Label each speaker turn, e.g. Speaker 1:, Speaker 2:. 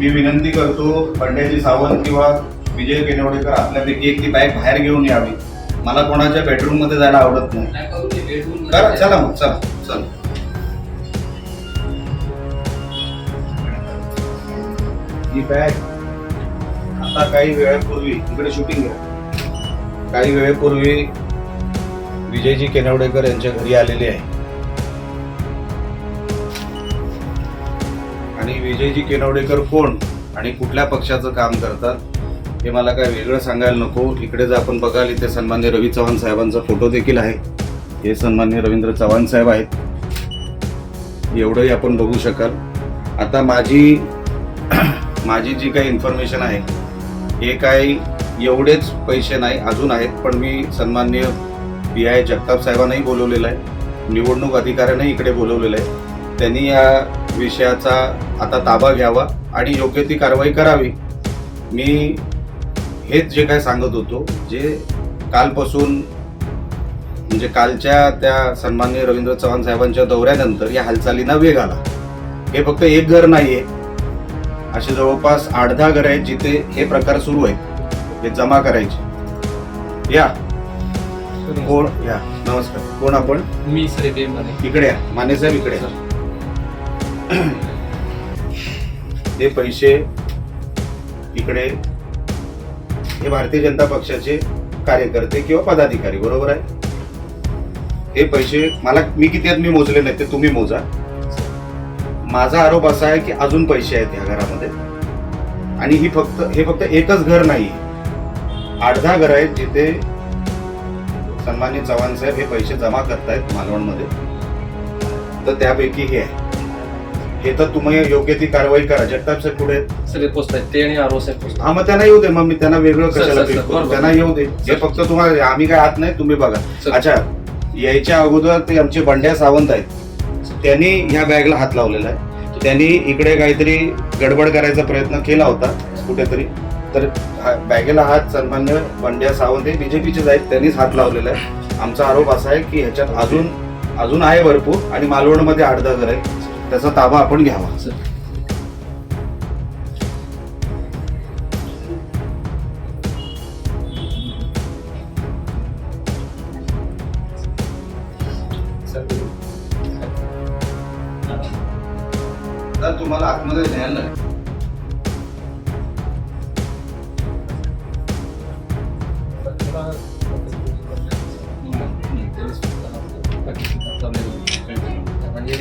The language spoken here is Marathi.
Speaker 1: मी विनंती करतो पंड्याजी सावंत किंवा विजय केनवडेकर आपल्यापैकी एक ती बॅग बाहेर घेऊन यावी. मला कोणाच्या बेडरूम मध्ये जायला आवडत नाही. करा, चला मग, चला चला. ही बॅग आता काही वेळापूर्वी इकडे शूटिंग आहे, काही वेळेपूर्वी विजयजी केनवडेकर यांच्या घरी आलेली आहे. आणि विजयजी केनवडेकर कोण आणि कुठल्या पक्षाचं काम करतात हे मला काय वेगळं सांगायला नको. इकडे जर आपण बघाल इथे सन्मान्य रवी चव्हाण साहेबांचा फोटो देखील आहे. हे सन्मान्य रवींद्र चव्हाण साहेब आहेत, एवढंही आपण बघू शकाल. आता माझी जी काही इन्फॉर्मेशन आहे हे काही एवढेच पैसे नाही, अजून आहेत. पण मी सन्मान्य PI जगताप साहेबांनाही बोलवलेलं आहे, निवडणूक अधिकाऱ्यांनाही इकडे बोलवलेलं आहे. त्यांनी या विषयाचा आता ताबा घ्यावा आणि योग्य ती कारवाई करावी. मी हेच जे काय सांगत होतो, जे कालपासून म्हणजे कालच्या त्या सन्मान्य रवींद्र चव्हाण साहेबांच्या दौऱ्यानंतर या हालचालींना वेग आला. हे फक्त एक घर नाहीये, असे जवळपास 8-10 घर आहेत जिथे हे प्रकार सुरू आहेत, हे जमा करायचे. या कोण, या नमस्कार, कोण आपण?
Speaker 2: मी श्रीदेव माने.
Speaker 1: इकडे या माने साहेब, इकडे या. हे पैसे इकडे, हे भारतीय जनता पक्षाचे कार्यकर्ते किंवा पदाधिकारी, बरोबर आहे? हे पैसे मी किती आहेत मी मोजले नाही, ते तुम्ही मोजा. माझा आरोप असा आहे की अजून पैसे आहेत या घरामध्ये. आणि हे फक्त एकच घर नाही, 8-10 घर आहेत जिथे सन्मान्य चव्हाण साहेब हे पैसे जमा करतायत मालवणमध्ये. तर त्यापैकी हे आहे. हे तर तुम्ही योग्य ती कारवाई करा. जगताप साहेब पुढे
Speaker 2: सगळे पोस्ट आहेत ते आणि आरो साहेब पोस्ट.
Speaker 1: हा, मग त्यांना येऊ दे. मग मी त्यांना वेगळं कशाला
Speaker 2: सर, बरोबर.
Speaker 1: त्यांना येऊ दे. हे फक्त तुम्हाला, आम्ही काय आत नाही, तुम्ही बघा. अच्छा, यायच्या अगोदर ते आमचे बंड्या सावंत आहेत, त्यांनी ह्या बॅगला हात लावलेला आहे. त्यांनी इकडे काहीतरी गडबड करायचा प्रयत्न केला होता कुठेतरी, तर बॅगेला हात सन्मान्य बंड्या सावंत हे BJPचेच आहेत, त्यांनीच हात लावलेला आहे. आमचा आरोप असा आहे की ह्याच्यात अजून आहे भरपूर आणि मालवणमध्ये 8-10 घर आहे, त्याचा ताबा आपण घ्यावा. तुम्हाला आतमध्ये न्यायला नाही.